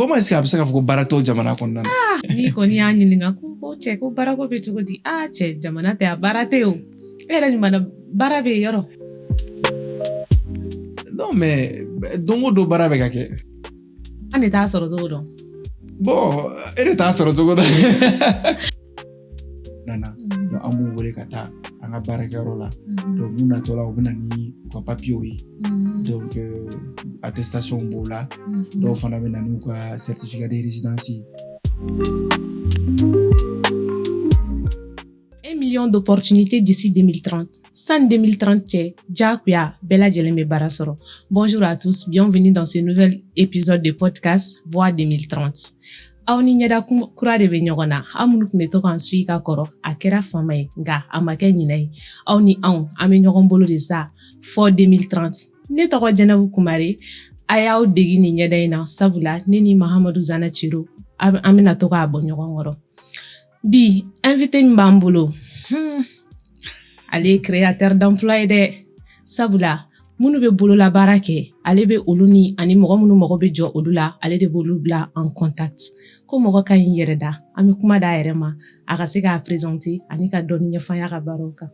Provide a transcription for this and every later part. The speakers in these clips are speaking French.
comment est-ce que a bɛ se k'a fɔ ko baara t'o jamana kɔnɔna na? N'i kɔni y'a ɲininka ko cɛ ko baara ko bɛ cogo di? Cɛ jamana tɛ a baara tɛ o. E yɛrɛ ɲuman baara bɛ yen yɔrɔ. Non mais don o don baara bɛ ka kɛ. An de t'a sɔrɔ cogo dɔn. Bon e de t'a sɔrɔ cogo dɔn. Nana donc an b'u wele ka taa an ka baarakɛyɔrɔ la. Donc n'u natɔla u bɛ na ni u ka papiers ye. Donc attestation b'o la. Dɔw fana bɛ na n'u ka certificat de résidence. 1 million d'opportunités d'ici 2030. San 2030 cɛ diyagoya bɛɛ lajɛlen bɛ baara sɔrɔ. Bonjour à tous, bienvenue dans ce nouvel épisode de podcast Voix 2030. Aw ni ɲɛda kura de bɛ ɲɔgɔn na. Aw minnu tun bɛ to k'an suit ka kɔrɔ, a kɛra fama ye, nka a ma kɛ ɲinɛ ye. Aw ni anw, an bɛ ɲɔgɔn bolo de sa fɔ 2030. Ne tɔgɔ Jɛnɛbu Kumare. A y'aw degi nin ɲɛda in na sabula ne ni Mahamadu Zana Ciro an bɛna to k'a bɔ ɲɔgɔn kɔrɔ. Bi, invité min b'an bolo, ale ye créateur d'emploi ye dɛ. Sabula, minnu bɛ bolola baara kɛ, ale bɛ olu ni ani mɔgɔ minnu mago bɛ jɔ olu la, ale de b'olu bila en contact. Ko mɔgɔ ka ɲi yɛrɛ da, an bɛ kuma d'a yɛrɛ ma, a ka se k'a présenter ani ka dɔɔni ɲɛfɔ an y'a ka baaraw kan.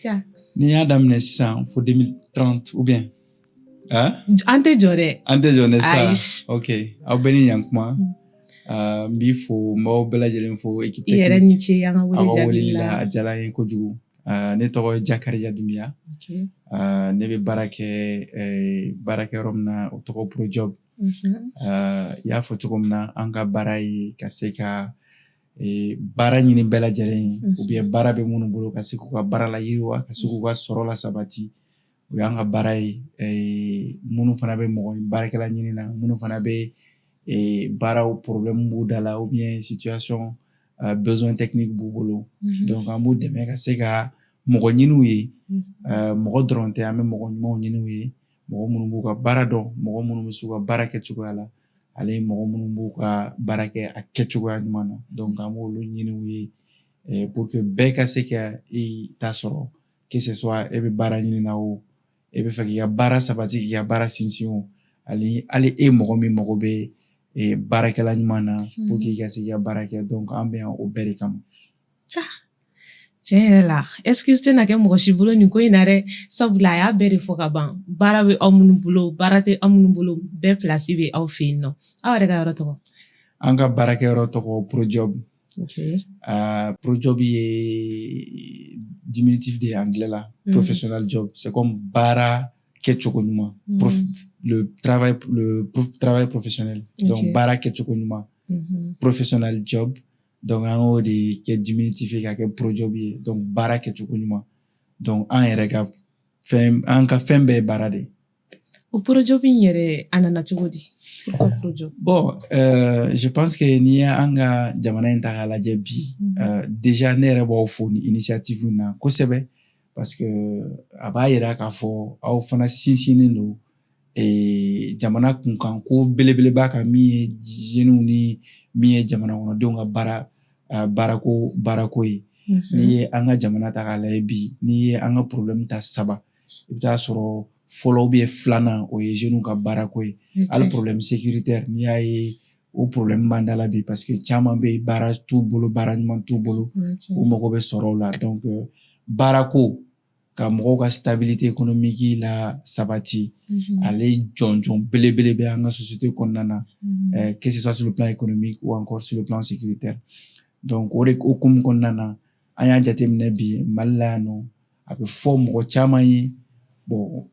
Ja. N'i y'a daminɛ sisan fo 2030 ou bien? An tɛ jɔ dɛ. An tɛ jɔ n'est-ce pas? Ayi. Ok, aw bɛɛ ni ɲankuma. N b'i fo, n b'aw bɛɛ lajɛlen fo équipe technique. I yɛrɛ ni ce an ka wele jaabi la. Aw ka weleli la. a diyara n ye kojugu. Ne tɔgɔ ye Jakarija Dunbiya. Ne bɛ baara kɛ baarakɛyɔrɔ min na o tɔgɔ Projob. I y'a fɔ cogo min na an ka baara ye ka se ka baara ɲini bɛɛ lajɛlen ye ou bien baara bɛ minnu bolo ka se k'u ka baara la yiriwa ka se k'u ka sɔrɔ la sabati. O y'an ka baara ye. Minnu fana bɛ baarakɛla ɲini na, minnu fana bɛ baaraw problème b'u da la ou bien situation besoin technique b'u bolo. Donc an b'u dɛmɛ ka se ka mɔgɔ ɲiniw ye. Mɔgɔ dɔrɔn tɛ, an bɛ mɔgɔ ɲumanw ɲiniw ye. Mɔgɔ minnu b'u ka baara dɔn, mɔgɔ minnu bɛ s'u ka baara kɛcogoya la, ale mɔgɔ minnu b'u ka baara kɛ a kɛcogoya ɲuman na. Donc an b'olu ɲiniw ye pour que bɛɛ ka se ka ta sɔrɔ que ce soit e bɛ baara ɲini na o, e bɛ fɛ k'i ka baara sabati k'i ka baara sinsin o, hali e mɔgɔ min mago bɛ baarakɛla ɲuman na pour que i ka se k'i ka baara kɛ. Donc an bɛ yan o bɛɛ de kama. Tiɲɛ yɛrɛ la, excuse tɛ na kɛ mɔgɔ si bolo nin ko in na dɛ, sabula a y'a bɛɛ de fɔ ka ban. Baara bɛ aw minnu bolo, baara tɛ aw minnu bolo, bɛɛ place bɛ aw fɛ yen nɔ. Aw yɛrɛ ka yɔrɔ tɔgɔ? An ka baarakɛyɔrɔ tɔgɔ Projob. Okay. Projob ye diminutif de anglais la, professional job. C'est comme baara kɛcogo ɲuman. Le travail professionnel. Donc baara kɛcogo ɲuman. Professional job. Donc an y'o de kɛ diminutif ye ka kɛ Projob ye. Donc baara kɛcogo ɲuman. Donc an yɛrɛ ka fɛn bɛɛ ye baara de. O Projob in yɛrɛ a nana cogo di? Pourquoi Projob? Bon, je pense que n'i ye an ka jamana in ta k'a lajɛ bi, déjà ne yɛrɛ b'aw fo ni initiative in na kosɛbɛ parce que a b'a yira k'a fɔ aw fana sinsinnen don jamana kunkan ko belebeleba kan min ye jeunes ni min ye jamana kɔnɔdenw ka baarako ye. N'i ye an ka jamana ta k'a lajɛ bi, n'i ye an ka problème ta 3, i bɛ taa sɔrɔ fɔlɔ ou bien 2nan o ye jeunes ka baarako ye. Hali problème sécuritaire n'i y'a ye o problème b'an da la bi parce que caman bɛ baara t'u bolo, baara ɲuman t'u bolo, u mago bɛ sɔrɔ o la. Donc baarako ka mɔgɔw ka stabilité économique la sabati, ale jɔnjɔn belebele bɛ an ka société kɔnɔna na, que ce soit sur le plan économique ou encore sur le plan sécuritaire. Donc o de hokumu kɔnɔna na an y'a jateminɛ bi Mali la yan nɔ a bɛ fɔ mɔgɔ caman ye bon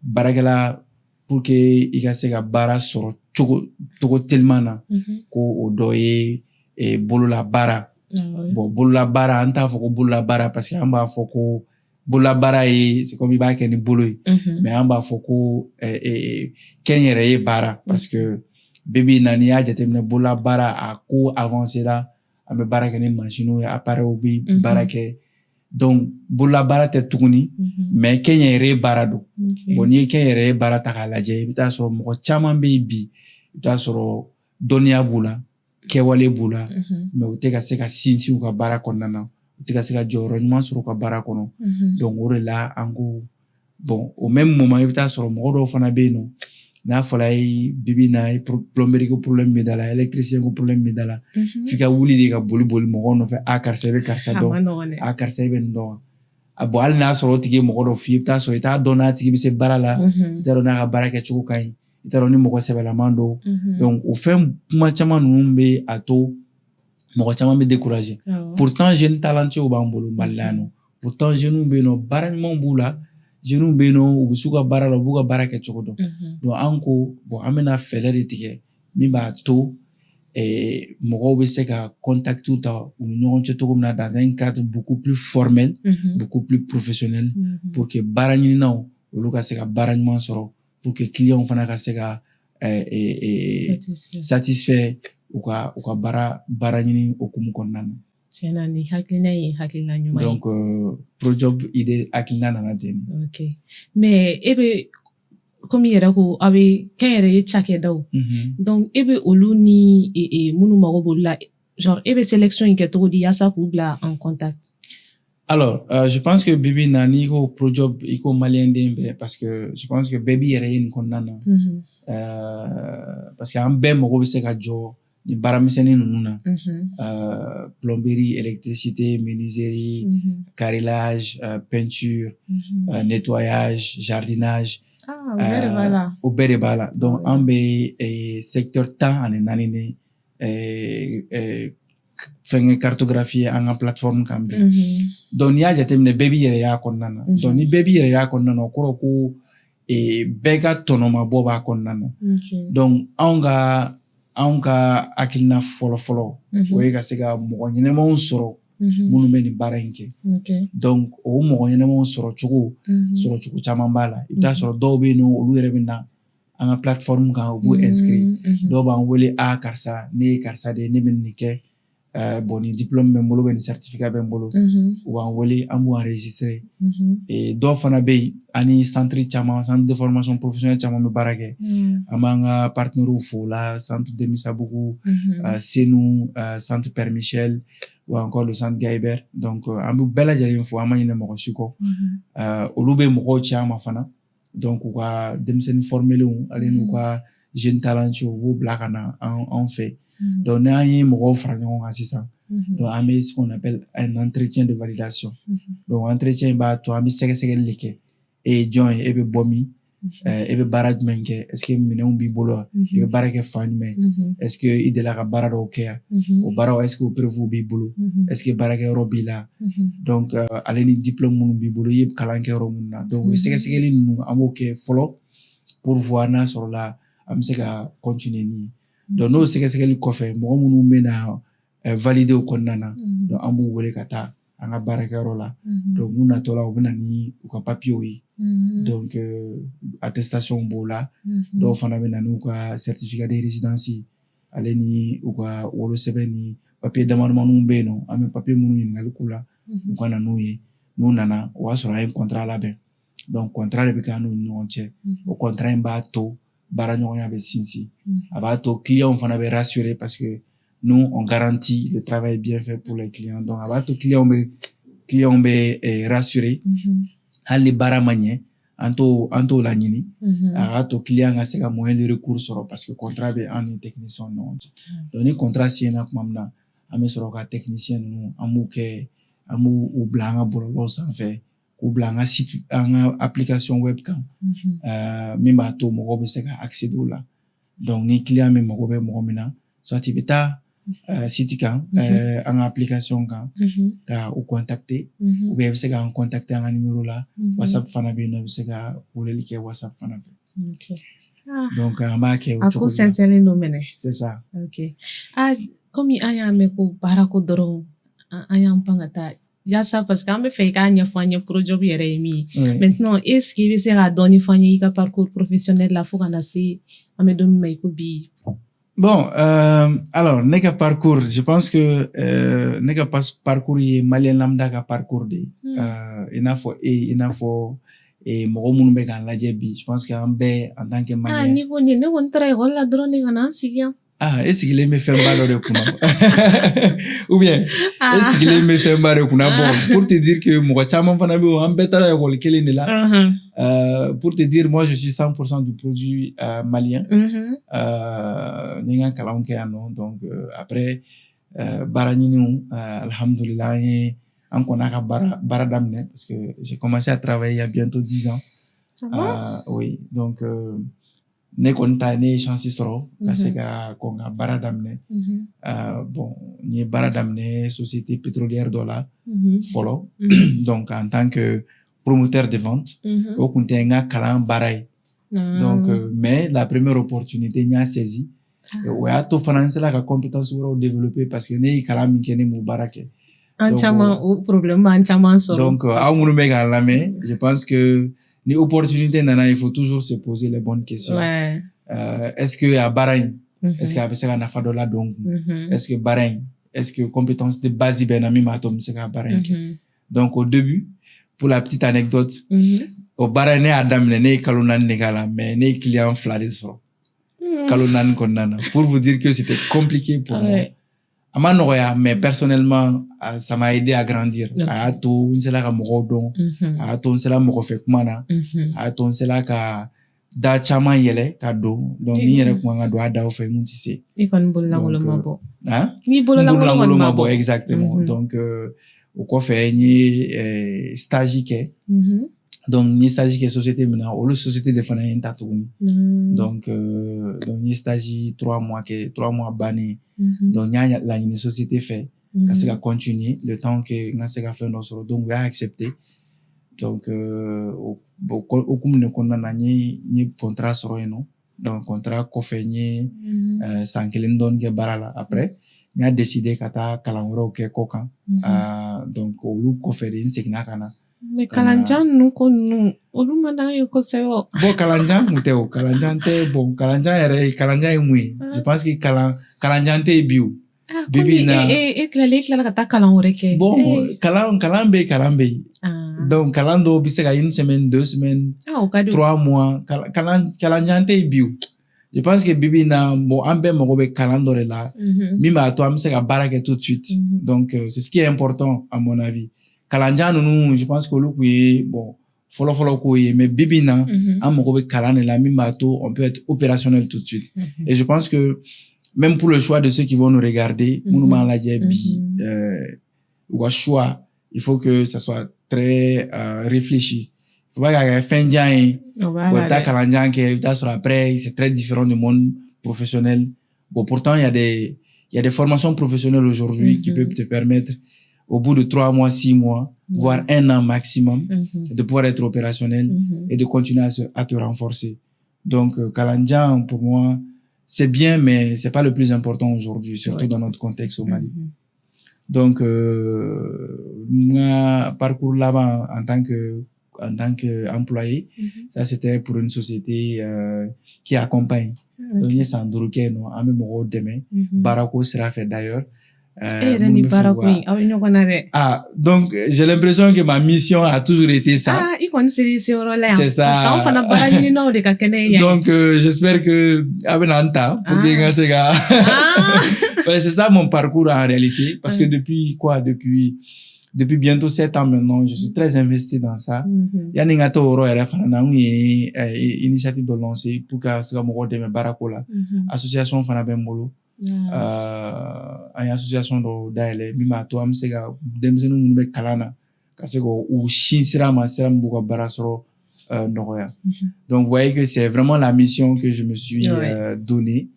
baarakɛla pour que i ka se ka baara sɔrɔ cogo teliman na ko o dɔ ye bololabaara. Bon bololabaara an t'a fɔ ko bololabaara parce que an b'a fɔ ko bololabaara ye c'est comme i b'a kɛ ni bolo ye, mais an b'a fɔ ko kɛnyɛrɛye baara parce que bi na n'i y'a jateminɛ bololabaara a ko avancé la, an bɛ baara kɛ ni mansinuw ye, appareils bɛ baara kɛ. Donc bololabaara tɛ tuguni mais kɛnyɛrɛye baara don. Bon n'i ye kɛnyɛrɛye baara ta k'a lajɛ i bɛ taa sɔrɔ mɔgɔ caman bɛ yen bi i bɛ taa sɔrɔ dɔnniya b'u la, kɛwale b'u la, mais u tɛ ka se ka sinsin u ka baara kɔnɔna na, u tɛ ka se ka jɔyɔrɔ ɲuman sɔrɔ u ka baara kɔnɔ. Donc o de la an ko bon au même moment i bɛ taa sɔrɔ mɔgɔ dɔw fana bɛ yen nɔ n'a fɔra ye bibi na ye plomberie ko problème bɛ da la électricien ko problème bɛ da la f'i ka wuli de ka boli mɔgɔw nɔfɛ karisa i bɛ karisa dɔn karisa i bɛ nin dɔn bon hali n'a sɔrɔ o tigi ye mɔgɔ dɔ f'i ye i bɛ taa sɔrɔ i t'a dɔn n'a tigi bɛ se baara la i t'a dɔn n'a ka baara kɛcogo ka ɲi i t'a dɔn ni mɔgɔ sɛbɛlaman don donc o fɛn kuma caman ninnu bɛ a to mɔgɔ caman bɛ décourager pourtant jeune talentueux b'an bolo Mali la yan nɔ pourtant jeunes bɛ yen nɔ baara ɲumanw b'u la jeunes bɛ yen nɔ u bɛ s'u ka baara la u b'u ka baara kɛ cogo dɔn donc an ko bon an bɛna fɛɛrɛ de tigɛ min b'a to mɔgɔw bɛ se ka contact ta u ni ɲɔgɔn cɛ cogo min na dans un cadre beaucoup plus formel beaucoup plus professionnel pour que baara ɲininaw olu ka se ka baara ɲuman sɔrɔ pour que clients fana ka se ka satisfait u ka baara ɲini okumu kɔnɔna na. Tiɲɛna ni hakilina ye hakilina ɲuman ye. Donc Projob idée hakilina nana ten. Ok mais e bɛ komi yɛrɛ ko aw bɛ kɛnyɛrɛye cakɛdaw donc e bɛ olu ni minnu mago b'olu la genre e bɛ sélection in kɛ cogo di yaasa k'u bila en contact. Alors je pense que bibi na n'i ko Projob i ko maliyɛn den bɛɛ parce que je pense que bɛɛ b'i yɛrɛ ye nin kɔnɔna na parce que an bɛɛ mago bɛ se ka jɔ nin baaramisɛnnin ninnu na plomberie électricité menuiserie carrelage peinture nettoyage jardinage o bɛɛ de b'a la donc an bɛ secteur 14 de fɛngɛ cartographie an ka plateforme kan bi donc n'i y'a jateminɛ bɛɛ b'i yɛrɛ y'a kɔnɔna na donc ni bɛɛ b'i yɛrɛ y'a kɔnɔna na o kɔrɔ ko bɛɛ ka tɔnɔmabɔ b'a kɔnɔna na donc anw ka hakilina fɔlɔ o ye ka se ka mɔgɔ ɲɛnɛmanw sɔrɔ minnu bɛ nin baara in kɛ donc o mɔgɔ ɲɛnɛmanw sɔrɔ cogo caman b'a la i bɛ taa sɔrɔ dɔw bɛ yen nɔ olu yɛrɛ bɛ na an ka plateforme kan u b'u inscrire dɔw b'an wele karisa ne ye karisa de ye ne bɛ nin kɛ bon ni diplôme bɛ n bolo ni certificat bɛ n bolo u b'an wele an b'u enregistrer dɔw fana bɛ yen ani centre de formation professionnelle caman bɛ baara kɛ an b'an ka partenaires fo la centre de Misabugu Senu centre Père Michel ou encore le centre Gaïber donc an bɛ bɛɛ lajɛlen fo an ma ɲinɛ mɔgɔ si kɔ olu bɛ mɔgɔw ci an ma fana donc u ka denmisɛnnin formelenw ale n'u ka jeunes talentueux u b'u bila ka na anw fɛ donc n'an ye mɔgɔw fara ɲɔgɔn kan sisan donc an bɛ ce qu'on appelle un entretien de validation donc entretien in b'a to an bɛ sɛgɛsɛgɛli de kɛ e ye jɔn ye e bɛ bɔ min e bɛ baara jumɛn kɛ est ce que minɛnw b'i bolo wa i bɛ baara kɛ fan jumɛn est ce que i delila ka baara dɔw kɛ yan o baaraw est ce que o prévu b'i bolo est ce que baarakɛyɔrɔ b'i la donc ale ni diplôme minnu b'i bolo i ye kalan kɛ yɔrɔ minnu na donc o sɛgɛsɛgɛli ninnu an b'o kɛ fɔlɔ pour voir n'a sɔrɔ la an bɛ se ka continuer ni donc n'o sɛgɛsɛgɛli kɔfɛ mɔgɔ minnu bɛ na valider o kɔnɔna na donc an b'u wele ka taa an ka baarakɛyɔrɔ la donc n'u natɔ la u bɛ na ni u ka papiers ye donc attestation b'o la dɔw fana bɛ na n'u ka certificat de résidence ale ni u ka wolosɛbɛn ni papier damadamaninw bɛ yen nɔ an bɛ papier minnu ɲininkali k'u la u ka na n'u ye n'u nana o y'a sɔrɔ an ye contrat labɛn donc contrat de bɛ kɛ an n'u ni ɲɔgɔn cɛ o contrat in b'a to baara ɲɔgɔnya bɛ sinsin a b'a to clients fana bɛ rassurer parce que nous on garantit le travail bien fait pour les clients donc a b'a to clients bɛ rassurer hali ni baara ma ɲɛ an t'o laɲini a b'a to client ka se ka moyen de recours sɔrɔ parce que contrat bɛ an ni technicien ni ɲɔgɔn cɛ donc ni contrat signé tuma min na an bɛ sɔrɔ ka technicien ninnu an b'u bila an ka bɔlɔlɔw sanfɛ k'u bila an ka site an ka application web kan min b'a to mɔgɔw bɛ se ka accéder o la donc ni client min mago bɛ mɔgɔ min na soit i bɛ taa site kan an ka application kan ka u contacter ou bien i bɛ se k'an contacter an ka numéro la WhatsApp fana bɛ yen nɔ i bɛ se ka weleli kɛ WhatsApp fana fɛ donc an b'a kɛ o cogo la a ko sɛnsɛnlen don mɛnɛ c'est ça ok komi an y'a mɛn ko baarako dɔrɔn an y'an pan ka taa yaasa parce que an bɛ fɛ i k'a ɲɛfɔ an ye Projob yɛrɛ ye min ye maintenant est-ce que i bɛ se k'a dɔɔni fɔ an ye i ka parcours professionnel la fo ka na se an bɛ don min ma i ko bi. Bon, alors ne ka parcours je pense que ne ka parcours ye malien lambda ka parcours de i n'a fɔ mɔgɔ minnu bɛ k'an lajɛ bi je pense que an bɛɛ en tant que malien ni ko nin ne kɔni taara école la dɔrɔn de ka na an sigi yan est-ce qu'il aimait faire mal de kuna? Ou bien, est-ce qu'il aimait faire mal de kuna? Bon, pour te dire que moi, chaman fana be en beta la école kele ne la. Pour te dire, moi, je suis 100% du produit malien. Ninga kalan ke ano. Donc, après, baraninu, alhamdulillah, on connaît bara damne, parce que j'ai commencé à travailler il y a bientôt 10 ans. Oui, donc, ne konta ne chance soro parce que konga bara damne bon ni bara damne société pétrolière dola follow donc en tant que promoteur de vente au kuntenga kalan barai donc mais la première opportunité n'y a saisi ouais à to français la compétence ou développer parce que ne kalan mi kene mu barake entièrement au problème entièrement soro donc à mon mega la mais je pense que ni opportunité nana il faut toujours se poser les bonnes questions. Ouais. Est-ce que à barain est-ce que après ça na fa dola donc est-ce que barain est-ce que compétence de base benami matom c'est à barain donc au début pour la petite anecdote au barain ne adam ne kalonan negala mais ne client fladé so kalonan konnana pour vous dire que c'était compliqué pour moi amanoya mais personnellement ça m'a aidé à grandir a to nsela ka mogo don a to nsela mogo fe kuma na a to nsela ka da chama yele ka do donc ni yere kuma nga do ada o fe muti se ni kon bolangolo mabo ni bolangolo mabo exactement donc au ko fe ni stage ke donc ni stage ke société mina o le société de fana en tatuni donc ni stage 3 mois bani donc nya la ni société fait ka se ka continuer le temps que nga se ka faire no soro donc we a accepté donc au comme ne konna na ni contrat soro eno donc contrat ko fe ni sankelen don ke barala après ni a décidé kata kalangro ke kokan donc au lu ko fe din sekna kana mais kalanjan nu ko nu olu madan yo ko sewo bon kalanjan muteo kalanjan te bon kalanjan ere kalanjan e mui je pense que kalanjan te biu bibi na ekla kata kalan ke bon kalan be donc kalando bi se ka une semaine 2 semaines 3 mois kalanjan te biu je pense que bibi na bon ambe mo be kalando la mi ma to am se ka baraka tout de suite donc c'est ce qui est important à mon avis kalanja nunu je pense que lu bon follow ko mais bibina am mo be kalane la mi mato on peut être opérationnel tout de suite et je pense que même pour le choix de ceux qui vont nous regarder monument la jebi ou choix il faut que ça soit très réfléchi. Il faut pas que fin jan ou ta kalanja que ta sur après c'est très différent du monde professionnel. Bon pourtant il y a des formations professionnelles aujourd'hui qui peuvent te permettre au bout de 3 mois, 6 mois, voire 1 an maximum, de pouvoir être opérationnel et de continuer à te renforcer. Donc, Kalandjan, pour moi, c'est bien, mais c'est pas le plus important aujourd'hui, surtout dans notre contexte au Mali. Donc, mon parcours là-bas en tant que employé, ça c'était pour une société qui accompagne. Donc, il y a Sandrouke, non, à même demain, Barako sera fait d'ailleurs. Donc j'ai l'impression que ma mission a toujours été ça. C'est ça. Donc j'espère que c'est ça mon parcours en réalité parce que depuis bientôt 7 ans maintenant, je suis très investi dans ça. Il y a une initiative de lancer pour que ce soit de Barakola association Fanabembolo. Une association do daele mi ma to am se ga demzenu mun be kalana ka se go u shinsira ma seram bu ko barasoro noya. Donc vous voyez que c'est vraiment la mission que je me suis donnée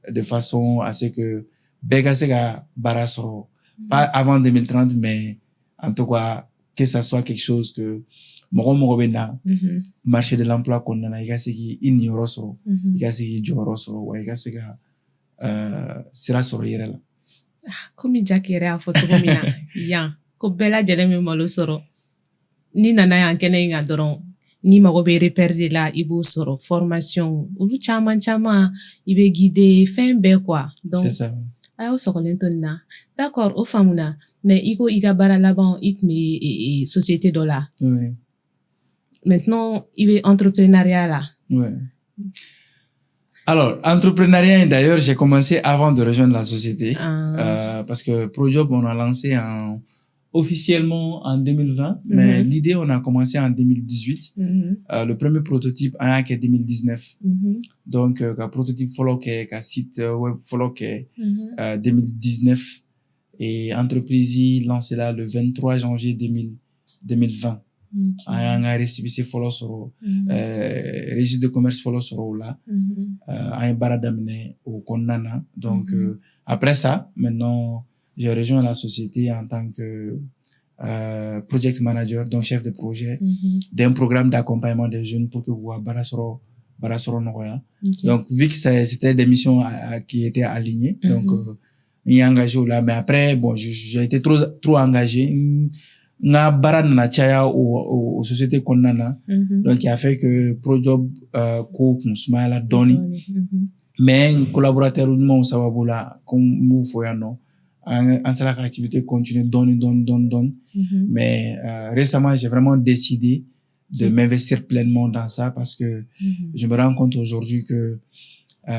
de façon à ce que bega se ga barasoro pas avant 2030 mais en tout cas que ça soit quelque chose que mogo bena marché de l'emploi qu'on a iga se ki ignoro soro iga se ki joro soro wa iga se ga sira sɔrɔ yɛrɛ la komi Jack yɛrɛ y'a fɔ cogo min na yan ko bɛɛ lajɛlen bɛ malo sɔrɔ ni nana yan kɛnɛ in kan dɔrɔn ni mago bɛ repère de la i b'o sɔrɔ formation olu caman i bɛ guider fɛn bɛɛ quoi donc a y'o sɔgɔlen to nin na d'accord o faamuna mais i ko i ka baara laban i tun bɛ société dɔ la maintenant i bɛ entrepreneuriat la Alors, entrepreneuriat, d'ailleurs, j'ai commencé avant de rejoindre la société. Parce que ProJob, on a lancé officiellement en 2020, mais l'idée, on a commencé en 2018. Le premier prototype, en 2019. Donc, le prototype follow le site web follow 2019. Et entreprise lancé là le 23 janvier 2020. On a reçu ces follow sur registre de commerce follow sur là. On baradamné au Konana. Donc, après ça, maintenant, j'ai rejoint la société en tant que project manager, donc chef de projet d'un programme d'accompagnement des jeunes pour que vous Barasoro Nogoya. Donc, vu que c'était des missions qui étaient alignées, donc, il y a engagé là, mais après, bon, j'ai été trop engagé. Nga barad na chaya aux sociétés konana. Donc, il a fait que ProJob, ko kunsumala doni. Mais, collaborateur ou non, ça va boula, comme vous voyez, non. En ça, l'activité continue, donne. Mais, récemment, j'ai vraiment décidé de m'investir pleinement dans ça parce que je me rends compte aujourd'hui que,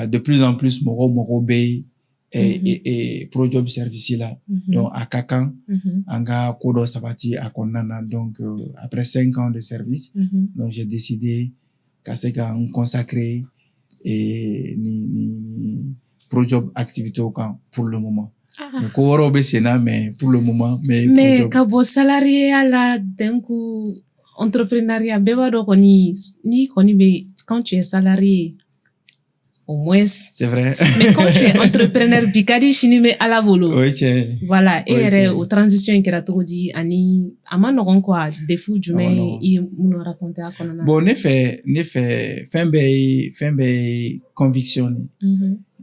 de plus en plus, Moro Bay, et ProJob service là donc à Kakan anga kodo sabati à Konana donc après 5 ans de service donc j'ai décidé qu'à consacrer et ni ProJob activité au camp pour le moment donc koro besena mais pour le moment mais kabo salarié à la d'un coup entrepreneuriat beba do ni be quand tu es salarié au moins. C'est vrai. Mais quand tu es entrepreneur, bikadi chinime à la volo. Oui, tiens. Voilà. Et aux transitions qui rato di ani amano quoi des fous du mais il nous raconter à quoi. Bon, ne fait fin conviction.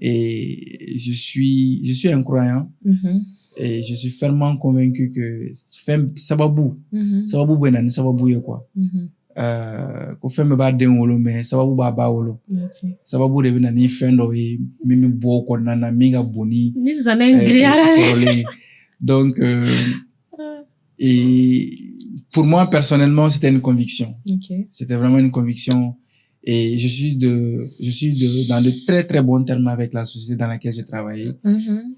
Et je suis un croyant. Et je suis fermement convaincu que sababu benani sababu quoi. Ko femme ba den wolo mais sababu ba wolo sababu de bina ni fendo yi mimi bo ko nana minga boni ni zanengriara donc et pour moi personnellement c'était une conviction. C'était vraiment une conviction et je suis dans de très très bons termes avec la société dans laquelle j'ai travaillé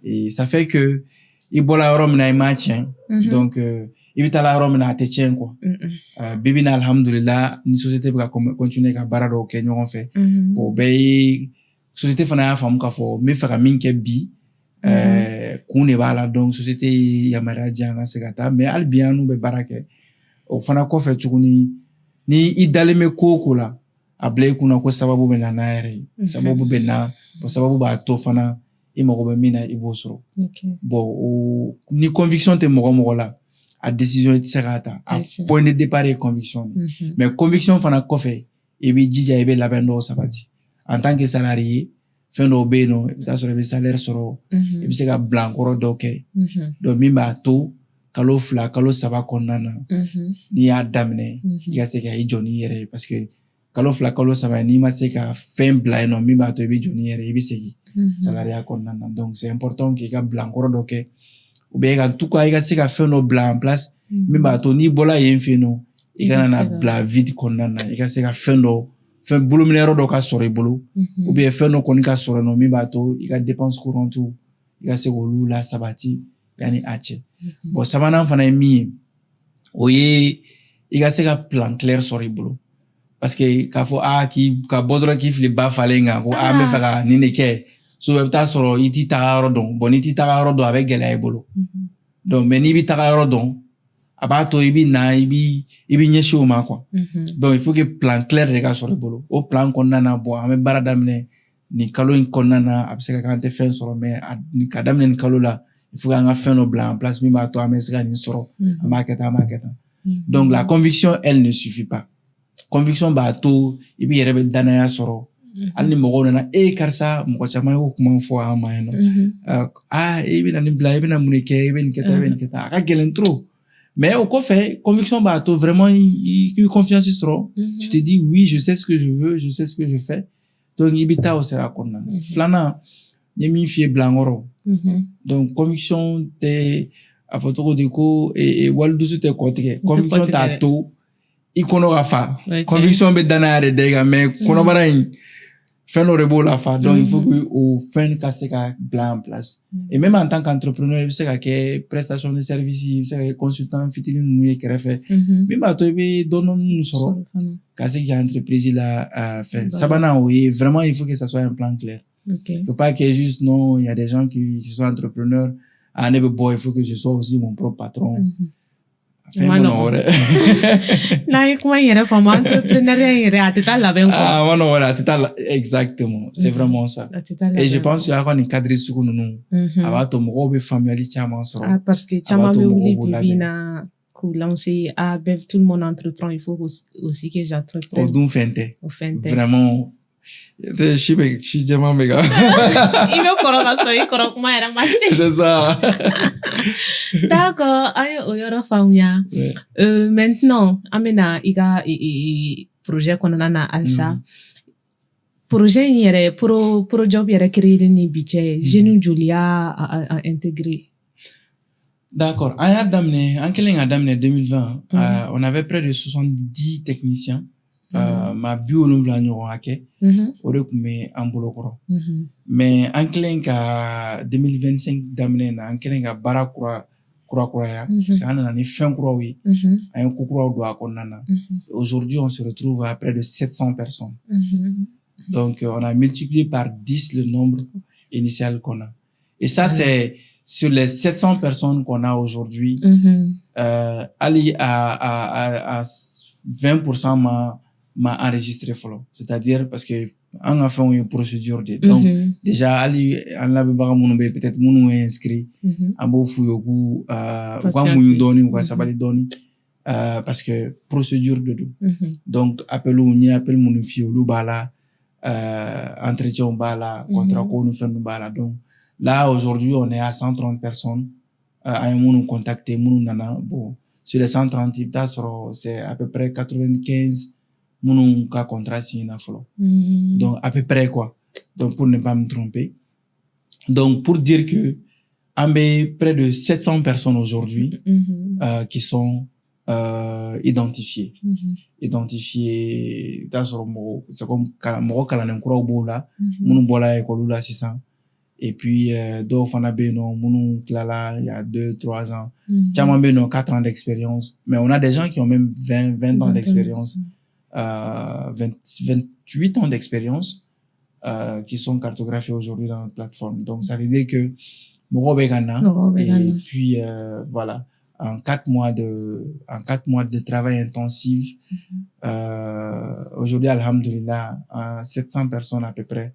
et ça fait que ibola rom na imachien donc ibitala rom na tetien quoi bibina alhamdulillah ni société ba continuer ka barado ke ñoo fait bo bay société fana ya fam ka fo mi faka minke bi kune bala donc société yamara janga segata mais albianu be barake o fana ko fe chukuni ni idaleme koko la ablay kuna ko sababu be na naire sababu be na bo sababu ba to fana imoko be mina ibosoro bon ni conviction te mogo la a décision et serata a point de départ et conviction mais conviction fana kofe et bi jija e be labendo sabati en tant que salarié fin do be no ta so be salaire soro e bi se ka blankoro doke do mimba to kalo fla kalo saba konana ni ya damne ya se ka ijoni yere parce que kalo fla kalo saba ni ma se ka fin bla no mimba to e bi joni yere e bi se salarié konana donc c'est important que ka blankoro doke ou bien en tout cas il y a ce qu'a fait nos blancs en place mais bah ton ni bola y infino il y a na bla vide konana il y a ce qu'a fait boulot minero do ka sori boulot ou bien fait no konika sori no mi bato il y a dépenses courantes tout il y a ce golu la sabati yani ache bon sabana fana mi oye il y a ce qu'a plan clair sori boulot parce que ka fo ki ka bodro ki fli ba falenga ko me faka ni ne ke so webta soro iti tagaro don bon iti tagaro do avec gela ebolo donc mais ni bi tagaro don abato ibi nyeshi o ma quoi donc il faut que plan clair de ka soro ebolo o plan konnana bo ame baradamne ni kalo in konnana abseka kante fin soro mais ni kadamne ni kalo la il faut nga fin no blanc en place mi ma to ame seka ni soro amaketa donc la conviction elle ne suffit pas conviction ba to ibi yerebe danaya soro alni mogo na karsa mogo chama ko kuma fo ama no ibina ni bla ibina munike ibina keta aka gelen trop mais au ko fait conviction ba to vraiment il confiance trop tu te dis oui je sais ce que je veux je sais ce que je fais donc ibita o sera konna flana nyemi fie blangoro donc conviction te a photo de ko et waldu te kote conviction ta to ikono gafa conviction be danare dega mais kono barain fɛn dɔ de b'o la fa donc il faut que o fɛn ka se ka bila en place et même en tant qu'entrepreneur i bɛ se ka kɛ prestation de service i bɛ se ka kɛ consultant fitinin ninnu ye kɛrɛfɛ min b'a to i bɛ dɔɔni minnu sɔrɔ ka se k'i ka entreprise la fɛn sabanan o ye vraiment il faut que ça soit un plan clair il faut pas que juste non il y a des gens qui sont entrepreneurs ne bɛ bɔ il faut que je sois aussi mon propre patron n'a ye kuma in yɛrɛ faamu entrepreneuriat in yɛrɛ a tɛ taa labɛn kɔ ma nɔgɔ dɛ a tɛ taa exactement c'est vraiment ça et je pense que a ka nin cadre sugu ninnu a b'a to mɔgɔw bɛ faamuyali caman sɔrɔ parce que caman bɛ wuli bi na k'u lancer tout le monde entreprend il faut aussi que j'entreprenne o dun fɛn tɛ vraiment si jɛman bɛ kan i bɛ kɔrɔ ka sɔrɔ i kɔrɔ kuma yɛrɛ ma se c'est ça d'accord an ye o yɔrɔ faamuya maintenant an bɛna i ka projet kɔnɔna na halisa projet in yɛrɛ pro job yɛrɛ créer ni bi cɛ jeunes joli y'a intégré d'accord an y'a daminɛ an kɛlen k'a daminɛ 2020 on avait près de 70 techniciens ma 70 ɲɔgɔn hakɛ o de tun bɛ an bolo kɔrɔ mais an kɛlen ka 2025 daminɛ na an kɛlen ka baara kurakuraya parce que an nana ni fɛn kuraw ye an ye ko kuraw don a kɔnɔna na aujourd'hui on se retrouve à près de 700 personnes donc on a multiplié par 10 le nombre initial qu'on a et ça c'est sur les 700 personnes qu'on a aujourd'hui aller à 20% m'a enregistré follow c'est-à-dire parce que an ka fɛnw ye procédure de donc déjà hali an lamɛnbaga minnu bɛ peut-être minnu ye inscrit an b'o f'u ye u ka muɲu dɔɔni u ka sabali dɔɔni parce que procédure de don donc appel minnu f'i ye olu b'a la entretien b'a la contrat ko ni fɛn b'a la donc là aujourd'hui on est à 130 personnes an ye minnu contacté minnu nana bon sur les 130 i bɛ taa sɔrɔ c'est à peu près 95 minnu ka contrat signé na fɔlɔ donc à peu près quoi donc pour ne pas me tromper donc pour dire que an bɛ près de 700 personnes aujourd'hui qui sont identifiées i bɛ taa sɔrɔ mɔgɔ kalannen kuraw b'o la minnu bɔra école la sisan et puis dɔw fana bɛ yen nɔ minnu tilala il y a 2-3 ans caman bɛ yen nɔ 4 ans d'expérience mais on a des gens qui ont même 20 ans d'expérience 28 ans d'expérience qui sont cartographiés aujourd'hui dans notre plateforme. Donc, ça veut dire que et puis voilà, en 4 mois de travail intensif, aujourd'hui, alhamdulillah, 700 personnes à peu près,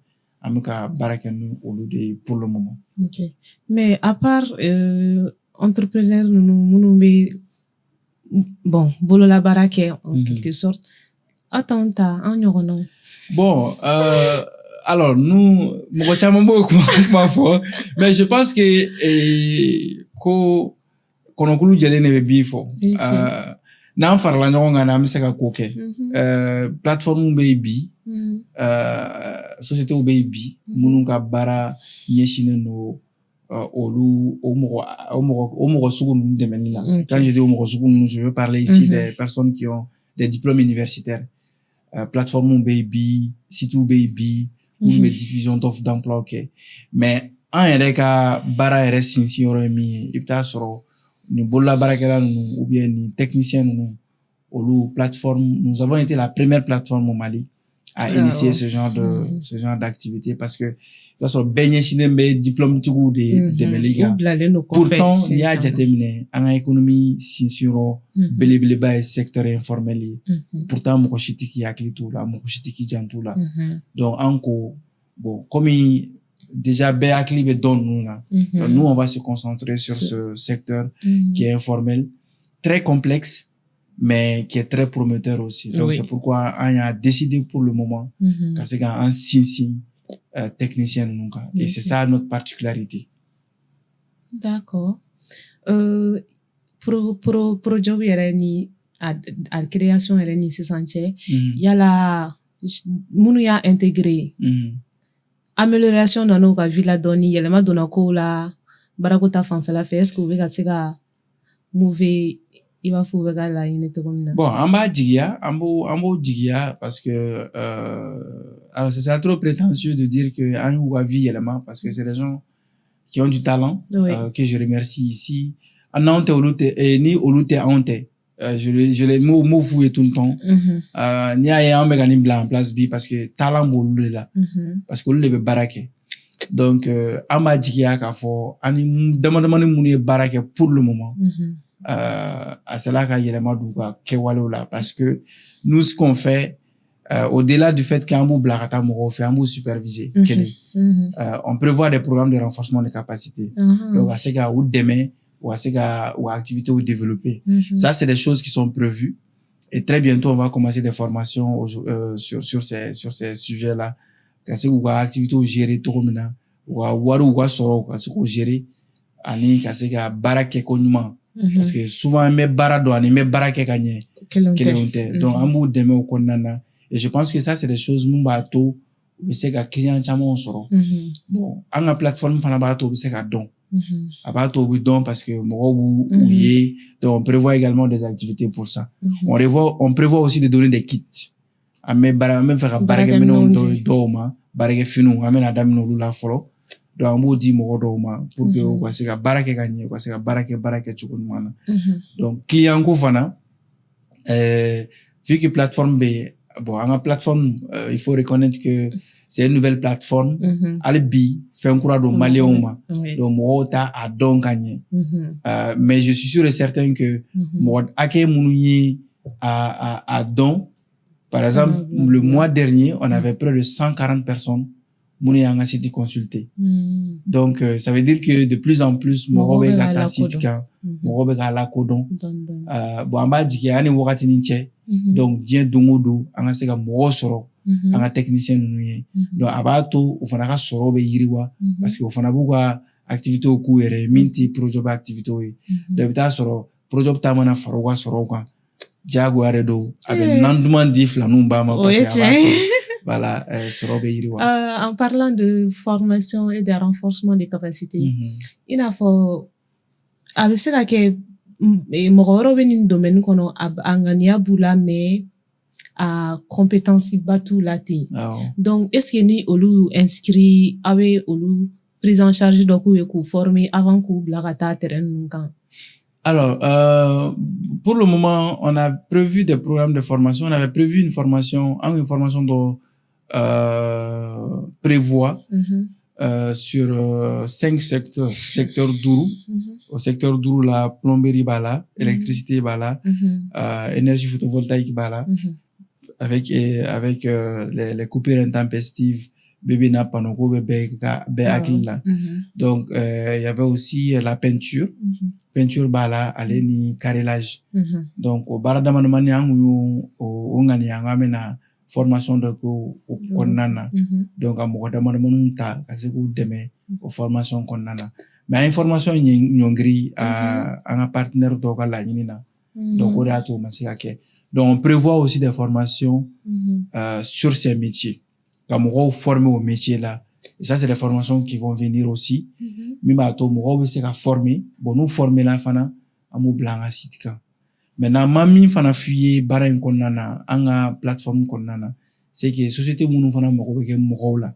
pour le moment. Ok. Mais à part entrepreneur, bon, bolola barake en quelque sorte. Bon, alors nous, mais je pense que konokulu jɛlen de bɛ bi fɔ n'an farala ɲɔgɔn kan an bɛ se ka ko kɛ plateforme bɛ yen bi sociétés bɛ yen bi minnu ka baara ɲɛsinnen don olu o mɔgɔ sugu ninnu dɛmɛli la quand je dis o mɔgɔ sugu ninnu je veux parler ici des personnes qui ont des diplômes universitaires plateforme bɛ yen bi site bɛ yen bi minnu bɛ diffusion d'offres d'emploi kɛ mais an yɛrɛ ka baara yɛrɛ sinsin yɔrɔ ye min ye i bɛ taa sɔrɔ ni bolola baarakɛla ninnu ou bien ni technicien ninnu olu plateforme nous avons été la première plateforme au Mali à initier ce genre d'activité parce que i b'a sɔrɔ bɛɛ ɲɛsinnen bɛ diplôme tigiw de dɛmɛli kan pourtant n'i y'a jateminɛ an ka économie sinsin yɔrɔ belebeleba ye secteur informel ye pourtant mɔgɔ si tɛ k'i hakili t'o la mɔgɔ si tɛ k'i janto la donc an ko bon comme déjà bɛɛ hakili bɛ dɔn ninnu na nous on va se concentrer sur ce secteur qui est informel très complexe mais qui est très prometteur aussi donc c'est pourquoi on a décidé pour le moment ka se k'an sinsin technicien ninnu kan et c'est ça notre particularité. D'accord. Pro job yɛrɛ ni a création yɛrɛ ni sisan cɛ yala minnu y'a intégré amélioration dans nos vies la dɔɔni yɛlɛma donna kow la baarako ta fanfɛla fɛ est-ce que u bɛ ka se ka move i b'a fɔ u bɛ ka laɲini cogo min na. Bon an b'a jigiya an b'o jigiya parce que alors c'est trop prétentieux de dire que un ou à vie élément parce que c'est des gens qui ont du talent que je remercie ici. En honte et ni olute honte. Je les mots fouillent tout le temps. Ni a un mécanisme en place bi parce que talent boulou là. Parce que le be barake. Donc amba jigia ka fo ani demande mouni barake pour le moment. À cela ka yelema douga kewalo là parce que nous ce qu'on fait au-delà du fait qu'un bout blakata moko fait un bout supervisé on prévoit des programmes de renforcement des capacités donc à ce gars ou demain ou à ce gars ou activités ou développer ça c'est des choses qui sont prévues et très bientôt on va commencer des formations sur ces sujets là parce que ou activités ou gérer tout comme ça ou waru ou soro parce que gérer ani parce que barake konuma parce que souvent mes barado ani mes barake kanye donc un bout demain au konana. Et je pense que ça, c'est des choses, mon bateau, c'est qu'à client, on sort. Bon, en la plateforme, on bateau, c'est qu'à don. À bateau, oui, don, parce que, donc, on prévoit également des activités pour ça. On prévoit aussi de donner des kits. À mes même faire barage menon doma, barage finu, amène adam no la folo. Donc, on vous dit, mon doma, pour que, on c'est qu'à barage gagner, c'est qu'à barage chukunmana. Donc, client, ko fana, vu que plateforme B, bon, en plateforme, il faut reconnaître que c'est une nouvelle plateforme. Albi, fait un courant de Maléoma. Donc, moi, à don gagné. Mais je suis sûr et certain que, moi, ake mounouye à don. Par exemple, le mois dernier, on avait près de 140 personnes mounouye à city consulté. Donc, ça veut dire que de plus en plus, moi, gata sitika, moi, la kodon. Bon, en bas, dit ane wakati niche. Donc, dien dongodo, anga sega mo soro, anga technicien nuye. Donc, abato, ou fana ka soro be yiriwa, parce que ou fana buka activité au kouere, minti projet activité oui. Donc, bita soro, projet ta mana farowa soro kwa. Jago aredo, avec nandouman dif la numba ma parce que abato. Voilà, soro be yiriwa. En parlant de formation et de renforcement des capacités, il a faut, avec ce que mɔgɔ wɛrɛw bɛ nin domaine kɔnɔ a ŋaniya b'u la mais a compétence ba t'u la ten donc est-ce que ni olu inscrit aw bɛ olu prise en charge dɔ k'u ye k'u former avant k'u bila ka taa terrain ninnu kan. Alors pour le moment on a prévu des programmes de formation, on avait prévu une formation dont prévoit sur 5 secteur Dourou. Au secteur Dourou, la plomberie bala, électricité bala, énergie photovoltaïque bala, avec les coupures intempestives, bébé na panoko, bébé akila. Donc, il y avait aussi la peinture bala, aleni carrelage. Donc, au baradamani angu, au ngani angamena, formation de konana. Donc, à mogadamani ta, kasi ku deme, au formation konana. Mais information nyongri un partenaire d'oka la nina donc on a tout masika donc on prévoit aussi des formations sur ces métiers comme on former au métier là et ça c'est des formations qui vont venir aussi mais bato mo se ka former bon nous former la fana amu blanga sitika maintenant mami fana fuyer bara en konana anga plateforme konana c'est que société munu fana mo ko be mo la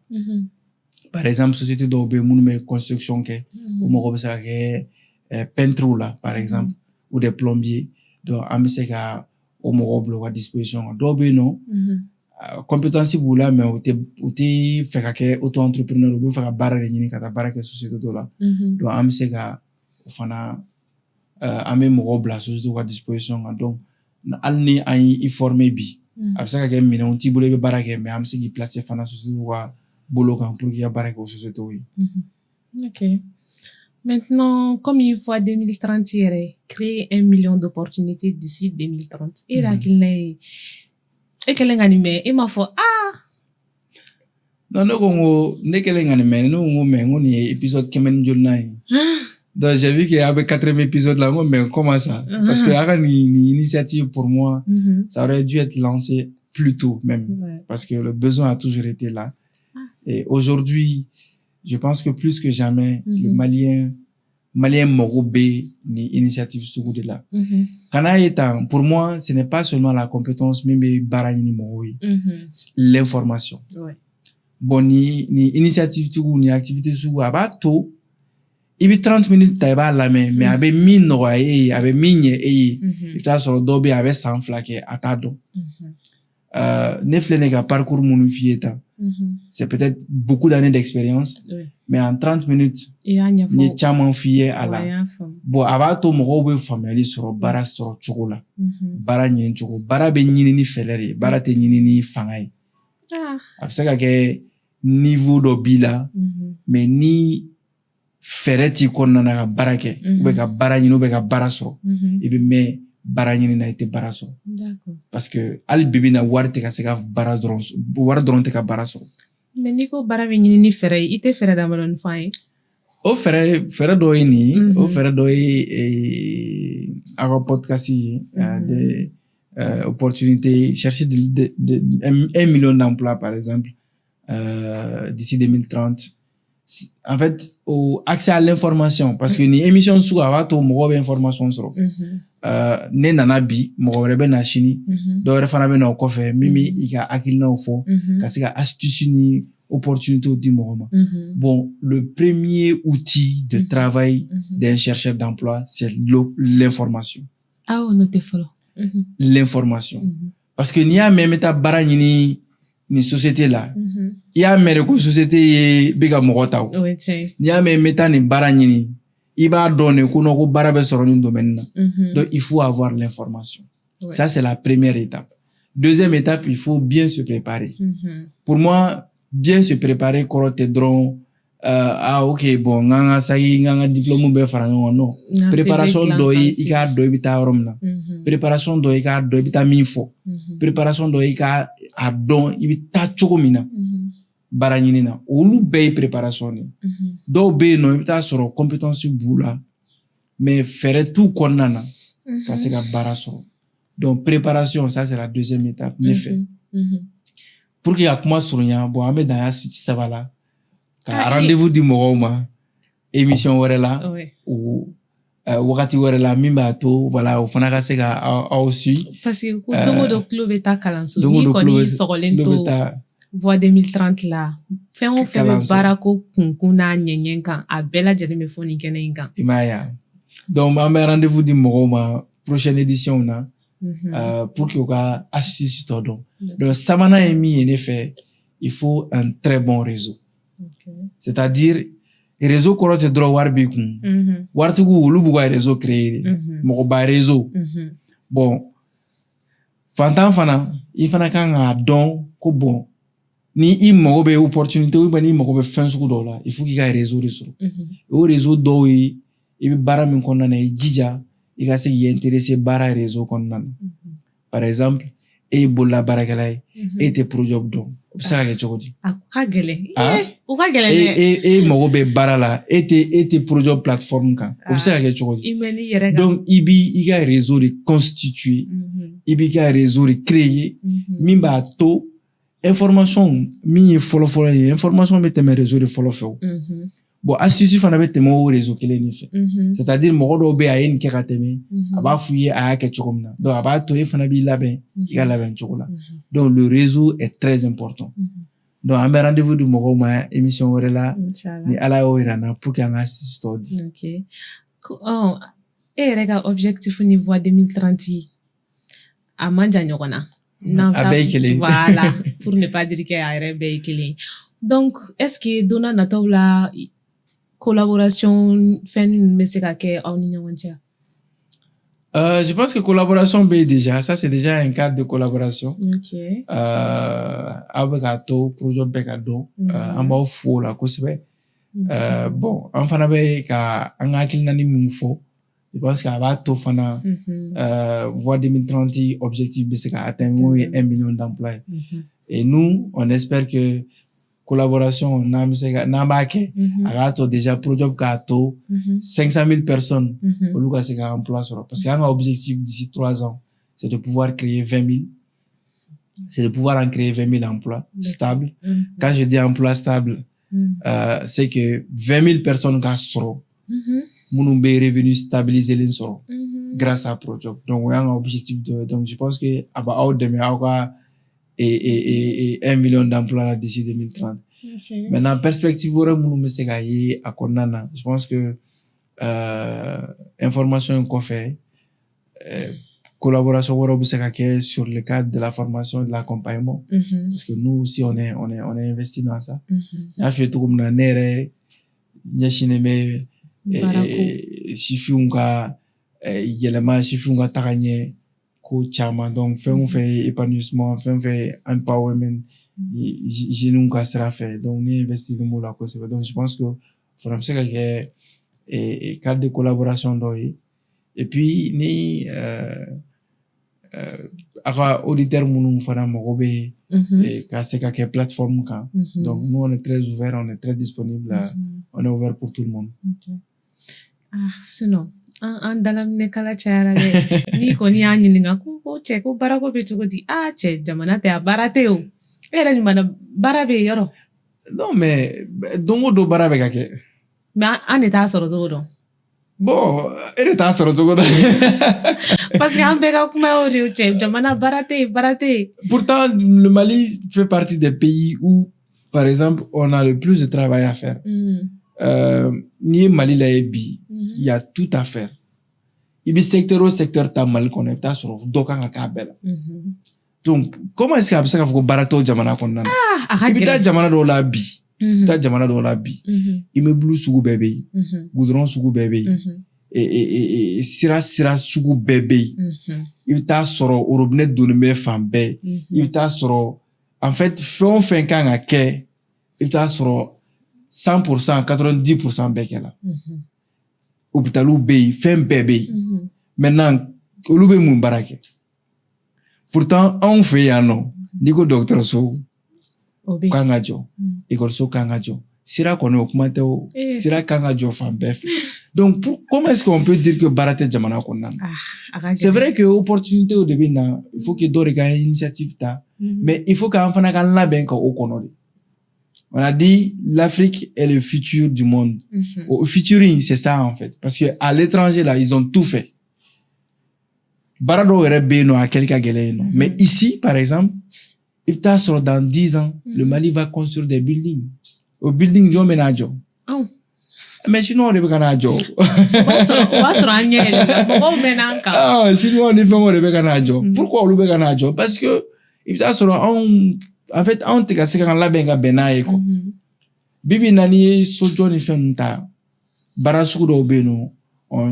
par exemple société d'obé mounme construction ke ou mo ko sa ke peintre là par exemple ou des plombiers donc amseka au mo ko à disposition d'obé non compétence boula mais ou te fait que auto entrepreneur ou faire barre ni kata barre que société do là donc amseka fana amé mo ko bla société à disposition donc alni ay former bi amseka ke mina on ti boule be barre que mais amseki placer fana société wa boulot pour qu'il y a barre aux sociétés. Ok. Maintenant, comme il faut 2030, créer 1 million d'opportunités d'ici 2030. Et là, qu'il n'est, et qu'elle est animée, il m'a fait, non, non, ne qu'elle est animée, nous, on est épisode qui mène donc, j'ai vu qu'il y avait 4e épisode là, mais comment ça? Parce que, une initiative pour moi, ça aurait dû être lancé plus tôt, même. Parce que le besoin a toujours été là. Et aujourd'hui, je pense que plus que jamais, le Malien morobé ni initiative sous de là. Kana étant, pour moi, ce n'est pas seulement la compétence, mais barani moroui. L'information. bon ni initiative tigiw ni activité sugu a b'a to i bɛ 30 minutes ta i b'a lamɛn mais a bɛ min nɔgɔya e ye a bɛ min ɲɛ e ye i bɛ taa sɔrɔ dɔw bɛ yen a bɛ san 2 kɛ a t'a dɔn ne filɛ ne ka parcours minnu f'i ye tan c'est peut-être beaucoup d'années d'expérience mais en 30 minutes n ye caman f'i ye a la bon a b'a to mɔgɔw bɛ faamuyali sɔrɔ baara sɔrɔ cogo la baara ɲɛ cogo baara bɛ ɲini ni fɛɛrɛ de ye baara tɛ ɲini ni fanga ye a bɛ se ka kɛ niveau dɔ b'i la mais ni fɛɛrɛ t'i kɔnɔna na ka baara kɛ ou bien ka baara ɲini ou bien ka baara sɔrɔ i bɛ mɛn baara ɲini na i tɛ baara sɔrɔ parce que hali bibi na wari tɛ ka se ka baara dɔrɔn wari dɔrɔn tɛ ka baara sɔrɔ mais n'i ko baara bɛ ɲini ni fɛɛrɛ ye i tɛ fɛɛrɛ damadɔni fɔ an ye o fɛɛrɛ dɔ ye nin ye o fɛɛrɛ dɔ ye a ka podcast ye des opportunités chercher 1 million d'emplois par exemple d'ici 2030 en fait au accès à l'information parce que ni émission sugu a b'a to mɔgɔw bɛ information sɔrɔ ne nana bi mɔgɔ wɛrɛ bɛ na sini dɔw wɛrɛ fana bɛ na o kɔfɛ min bɛ i ka hakilinaw fɔ ka se ka astuce ni opportunités di mɔgɔ ma bon le premier outil de travail d'un chercheur d'emploi c'est l'information n'o tɛ fɔlɔ l'information parce que n'i y'a mɛn n bɛ taa baara ɲini ni société la i y'a mɛn de ko société ye bɛ ka mɔgɔ ta o n'i y'a mɛn n bɛ taa nin baara ɲini i b'a dɔn de ko baara bɛ sɔrɔ nin domaine na donc il faut avoir l'information ça c'est la première étape deuxième étape il faut bien se préparer pour moi bien se préparer kɔrɔ tɛ dɔrɔn ok bon n ka sagi n ka diplôme bɛɛ fara ɲɔgɔn kan non préparation dɔ ye i k'a dɔn i bɛ taa yɔrɔ min na préparation dɔ i k'a dɔn i bɛ taa min fɔ préparation dɔ i k'a dɔn i bɛ taa cogo min na baara ɲini na olu bɛɛ ye préparation de dɔw bɛ yen nɔ i bɛ taa sɔrɔ compétence b'u la mais fɛɛrɛ t'u kɔnɔna na ka se ka baara sɔrɔ donc préparation ça c'est la deuxième étape ne fɛ pour que ka kuma surunya bon an bɛ dan y'a saba la ka rendez-vous di mɔgɔw ma émission wɛrɛ la o wagati wɛrɛ la min b'a to voilà o fana ka se ka aw suit parce que ko don o don tulo bɛ taa kalanso n'i kɔni sɔgɔlen to voix 2030 la fɛn o fɛn bɛ baara ko kunkun n'a ɲɛɲɛ kan a bɛɛ lajɛlen bɛ fɔ nin kɛnɛ in kan i m'a ye donc an bɛ rendez-vous di mɔgɔw ma prochaine édition na pour que u ka astuce tɔ dɔn donc sabanan ye min ye ne fɛ il faut un très bon réseau c'est-à-dire réseau kɔrɔ tɛ dɔrɔn wari b'i kun waritigiw olu b'u ka réseau créer mɔgɔba réseau bon fantan fana i fana kan k'a dɔn ko bon ni i mago bɛ opportunité ou bien ni mago bɛ fɛn sugu dɔw la il faut k'i ka réseau de sɔrɔ o réseau dɔw ye i bɛ baara min kɔnɔna na i jija i ka se k'i intéresser baara réseau kɔnɔna na par exemple e ye bolola baarakɛla ye e tɛ projob dɔn o bɛ se ka kɛ cogo di a ka gɛlɛn o ka gɛlɛn dɛ e mago bɛ baara la e tɛ projob plateforme kan o bɛ se ka kɛ cogo di donc i b'i ka réseau de constituer i b'i ka réseau de créer min b'a to information min ye fɔlɔfɔlɔ ye information bɛ tɛmɛ réseau de fɔlɔ fɛ o bon astuce fana bɛ tɛmɛ o réseau kelen de fɛ c'est-à-dire mɔgɔ dɔw bɛ yen a ye nin kɛ ka tɛmɛ a b'a f'i ye a y'a kɛ cogo min na donc a b'a to e fana b'i labɛn i ka labɛn cogo la donc le réseau est très important donc an bɛ rendez-vous di mɔgɔw ma émission wɛrɛ la ni ala y'o yira n na pour que an ka astuce tɔw di e yɛrɛ ka objectif ni voix 2030 a man jan ɲɔgɔn na a bɛɛ ye kelen voilà pour ne pas dire que a yɛrɛ bɛɛ ye kelen donc est-ce que donna nataw la collaboration fɛn ninnu bɛ se ka kɛ aw ni ɲɔgɔn cɛ je pense que collaboration bɛ déjà ça c'est déjà un cadre de collaboration aw bɛ k'a to projet bɛɛ ka dɔn an b'aw fo o la kosɛbɛ bon an fana bɛ ka an ka hakilinani min fɔ je pense que a b'a to fana voix 2030 objectif bɛ se ka atteindre n'o ye 1 million d'emplois et nous on espère que collaboration n'an b'a kɛ a k'a to déjà projet k'a to 500 000 personnes olu ka se ka emploi sɔrɔ parce que an ka objectif d'ici 3 ans c'est de pouvoir créer 20 000 c'est de pouvoir en créer 20 000 emplois stables quand je dis emploi stable c'est que 20 000 personnes ka sɔrɔ minnu bɛ revenu stabilisé len sɔrɔ grâce à projet donc o y'an ka objectif donc je pense que a b'aw dɛmɛ aw ka 1 million d'emplois d'ici 2030 Maintenant perspective wɛrɛ minnu bɛ se ka ye a kɔnɔna na je pense que information in kɔfɛ collaboration wɛrɛw bɛ se ka kɛ sur le cadre de la formation et de l'accompagnement parce que nous aussi on est investi dans ça n y'a f'i ye cogo min na ne yɛrɛ ɲɛsinnen bɛ sifinw ka yɛlɛma sifinw ka taga ɲɛ ko caman donc fɛn o fɛn ye épanouissement fɛn o fɛn ye empowerment jeunes ka sira fɛ donc ne investilen b'o la kosɛbɛ donc je pense que o fana bɛ se ka kɛ cadre de collaboration dɔ ye et puis ni a ka auditeur minnu fana mago bɛ ka se ka kɛ plateforme kan donc nous on est très ouvert on est très disponible on est ouvert pour tout le monde. Sinon an dalaminɛ kala cayara dɛ n'i kɔni y'a ɲininka ko cɛ ko baarako bɛ cogo di cɛ jamana tɛ a baara tɛ o e yɛrɛ ɲuman baara bɛ yen yɔrɔ. non mais don o don baara bɛ ka kɛ. mais an de t'a sɔrɔ cogo dɔn. bon e de t'a sɔrɔ cogo dɔn. parce que an bɛɛ ka kuma y'o de ye cɛ jamana baara tɛ yen baara tɛ yen. pourtant le Mali fait partie des pays où par exemple on a le plus de travail à faire. N'i ye Mali lajɛ bi il y a tout à faire i bɛ secteur o secteur ta Mali kɔnɔ i bɛ taa sɔrɔ dɔ kan ka k'a bɛɛ la donc comment est-ce que a bɛ se k'a fɔ ko baara t'o jamana kɔnɔna na i bɛ taa jamana dɔw la bi i bɛ taa jamana dɔw la bi immeuble sugu bɛɛ bɛ yen goudron sugu bɛɛ bɛ yen sira sugu bɛɛ bɛ yen i bɛ taa sɔrɔ robinet donnen bɛ fan bɛɛ i bɛ taa sɔrɔ en fait fɛn o fɛn kan ka kɛ i bɛ taa sɔrɔ 100% 90% bɛɛ kɛla hôpitaliw bɛ yen fɛn bɛɛ bɛ yen maintenant olu bɛ mun baara kɛ pourtant anw fɛ yan nɔ n'i ko dɔgɔtɔrɔso kan ka jɔ école kan ka jɔ sira kɔni o kuma tɛ o sira kan ka jɔ fan bɛɛ fɛ donc comment est-ce qu'on peut dire que baara tɛ jamana kɔnɔna na c'est vrai que opportunité de bɛ na il faut que dɔ de ka initiative ta mais il faut qu'an fana ka labɛn ka o kɔnɔ de. On a dit l'Afrique est le futur du monde. Au futuring, c'est ça en fait. Parce que à l'étranger, là, ils ont tout fait. Barado Rebeno a quelques galères. Mais ici, par exemple, dans 10 ans, le Mali va construire des buildings. Au building, Joe Menajo. Mais sinon, on est pas Joe. Sinon, on est pas Joe. Pourquoi on est pas Joe? Parce que, en fait on tɛ ka se ka labɛn ka bɛn n'a ye quoi bibi na ni ye sojɔ ni fɛn ninnu ta baara sugu dɔw bɛ yen nɔ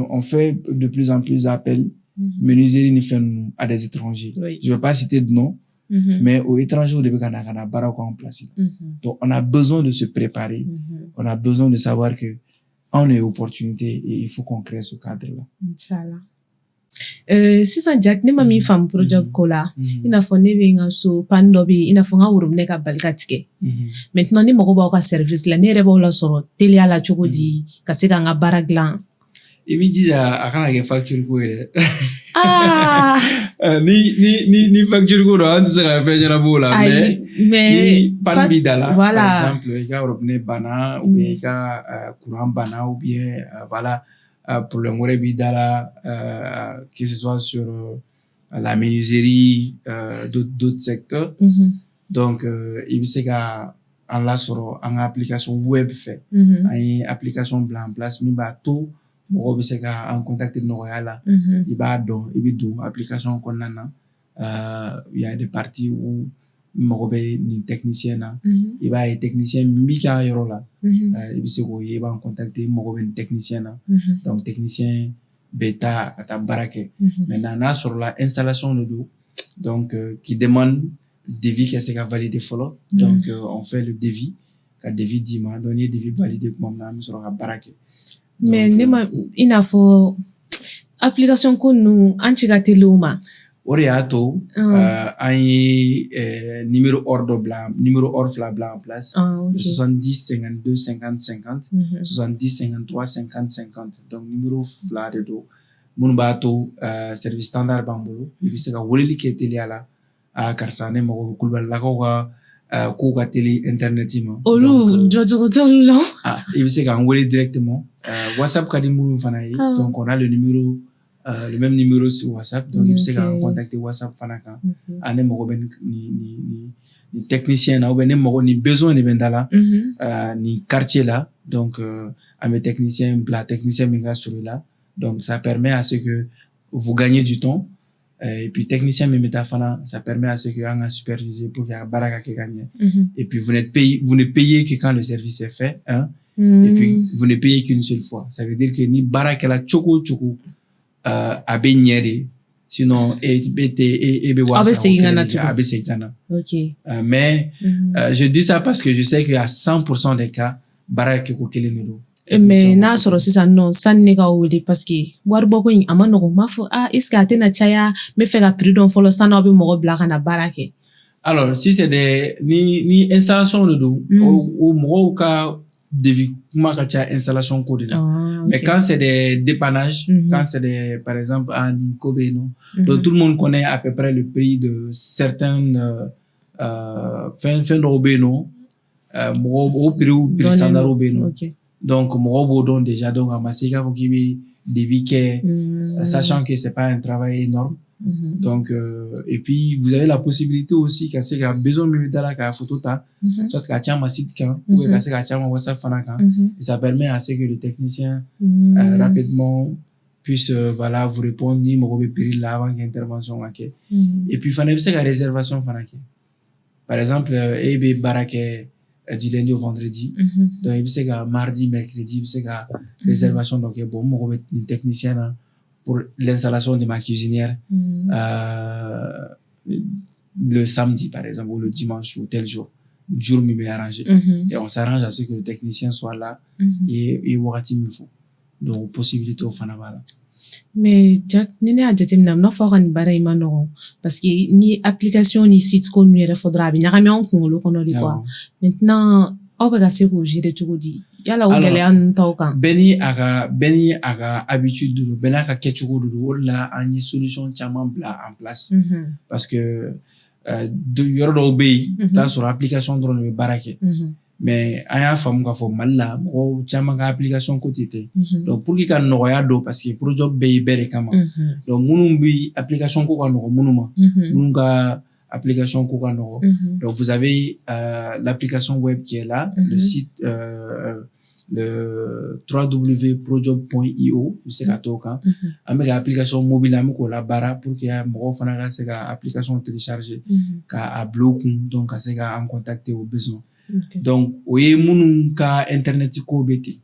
on fait de plus en plus appel menuiserie ni fɛn ninnu à des étrangers je vais pas citer de nom mais aux étrangers de bɛ ka na baaraw k'an place donc on a besoin de se préparer on a besoin de savoir que on a une opportunité et il faut qu'on crée ce cadre là. Inch'Allah. Sisan Jack ne ma min faamu projet ko la i n'a fɔ ne bɛ n ka so panne dɔ bɛ yen i n'a fɔ n ka worobinɛ ka bali ka tigɛ maintenant ni mago b'aw ka service la ne yɛrɛ b'aw lasɔrɔ teliya la cogo di ka se ka n ka baara dilan. I b'i jija a kana kɛ facture ko ye dɛ. Ni facture ko don an tɛ se ka fɛn ɲɛnabɔ o la mais ni panne b'i da la par exemple i ka worobinɛ banna ou bien i ka courant banna ou bien voilà problème wɛrɛ b'i da la que ce soit sur la menuiserie d'autres secteurs donc i bɛ se ka an lasɔrɔ an ka application web fɛ an ye application bila en place min b'a to mɔgɔw bɛ se ka an contacter nɔgɔya la i b'a dɔn i bɛ don application kɔnɔna na il y a des parties où mɔgɔ bɛ nin technicien na i b'a ye technicien min b'i ka yɔrɔ la i bɛ se k'o ye i b'an contacter mɔgɔ bɛ nin technicien na donc technicien bɛ taa ka taa baara kɛ maintenant n'a sɔrɔla installation de don donc qui demande devis ka se ka valider fɔlɔ donc on fait le devis ka devis d'i ma donc n'i ye devis valider tuma min na an bɛ sɔrɔ ka baara kɛ. mais ne ma i n'a fɔ application ko ninnu an ci ka teli o ma. O de y'a to an ye numéro hors fila bila en place 70 52 50 50 70 53 50 50 donc numéro fila de don minnu b'a to service standard b'an bolo i bɛ se ka weleli kɛ teliya la karisa ne mago bɛ Kulubalilakaw ka kow ka teli internet ma. olu jɔcogo t'olu la. I bɛ se k'an wele directement WhatsApp ka di minnu fana ye donc on a le numéro. Le même numéro sur WhatsApp donc il bɛ se k'an contacter WhatsApp fana kan ne mago bɛ ni ni technicien na ou bien ni besoin de bendala ni quartier là donc à mes techniciens minga sur là donc ça permet à ce que vous gagnez du temps et puis technicien métafana ça permet à ce que on a supervisé pour qu'il y a baraka qui gagne et puis vous ne payez que quand le service est fait hein et puis vous ne payez qu'une seule fois ça veut dire que ni baraka la choko a benyere sinon mais je dis ça parce que je sais qu'il y a 100% des cas baraka ko kelenu mais n'a sɔrɔ sisan non san ne ka wele parce que waribɔko in a ma nɔgɔn m'a fɔ est-ce que a tɛna caya n bɛ fɛ ka prix dɔn fɔlɔ san'aw bɛ mɔgɔ bila ka na baara kɛ alors si c'est des ni installation de do o mɔgɔw ka devis kuma ka ca installation ko de la mais quand c'est des dépannages quand c'est des par exemple en Kobe non donc tout le monde connaît à peu près le prix de certaines fin dɔw bɛ yen nɔ mɔgɔw o prix standard bɛ yen nɔ donc mɔgɔw b'o dɔn déjà donc a ma se k'a fɔ k'i bɛ devis kɛ sachant que c'est pas un travail énorme donc et puis vous avez la possibilité aussi ka se ka besoin min da la ka photo ta soit ka ca ma site kan ou ka se ka ca ma WhatsApp fana kan et ça permet à ce que le technicien rapidement puisse voilà vous répondre ni mɔgɔ bɛ prix la avant qu'intervention ka kɛ et puis fana i bɛ se ka réservation fana kɛ par exemple e bɛ baara kɛ du lundi au vendredi donc il bɛ se ka mardi mercredi i bɛ se ka réservation dɔ kɛ bon mɔgɔ bɛ ni technicien na pour l'installation de ma cuisinière le samedi par exemple ou le dimanche ou tel jour mi bɛ arrangé et on s'arrange à ce que le technicien soit là et wagati min fɔ donc possibilité o fana b'a la mais Jack ni ne y'a jateminɛ a bɛ n'a fɔ ka nin baara in ma nɔgɔn parce que ni application ni site ko ninnu yɛrɛ fɔ dɔrɔn a bɛ ɲagami an kunkolo kɔnɔ de quoi maintenant aw bɛ ka se k'o gérer cogo di yala o gɛlɛya ninnu t'aw kan bɛɛ ni a ka habitude de don bɛɛ n'a ka kɛcogo de don o de la an ye solution caman bila en place parce que yɔrɔ dɔw bɛ yen t'a sɔrɔ application dɔrɔn de bɛ baara kɛ mais an y'a faamu k'a fɔ Mali la mɔgɔw caman ka application ko tɛ ten donc pour que ka nɔgɔya don parce que projet bɛɛ ye bɛɛ de kama donc minnu bɛ application ko ka nɔgɔ minnu ma minnu ka application ko ka nɔgɔ donc vous avez l'application web qui est là le site le www.projob.io bɛ se ka t'o kan an bɛ ka application mobile an bɛ k'o la baara pour que mɔgɔw fana ka se ka application télécharger k'a bila o kun donc ka se ka an contacter au besoin donc o ye minnu ka internet ko bɛ ten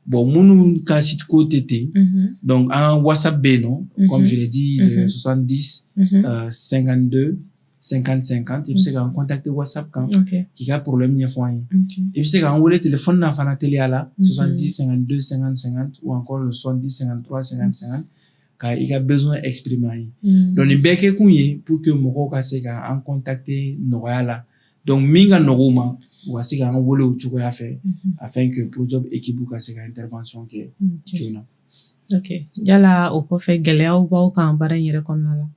bon minnu ka site ko tɛ ten donc an WhatsApp bɛ yen nɔ comme je l'ai dit 70 52 50 i bɛ se k'an contacter WhatsApp kan k'i ka problème ɲɛfɔ an ye i bɛ se k'an wele téléphone na fana teliya la 70 52 50 50 ou encore le 70 53 50 50 ka i ka besoin exprimer an ye donc nin bɛɛ kɛ kun ye pour que mɔgɔw ka se k'an contacter nɔgɔya la donc min ka nɔgɔ u ma u ka se k'an wele o cogoya fɛ afin que Projob équipe ka se ka intervention kɛ joona. Ok yala o kɔfɛ gɛlɛyaw b'aw kan baara in yɛrɛ kɔnɔna la.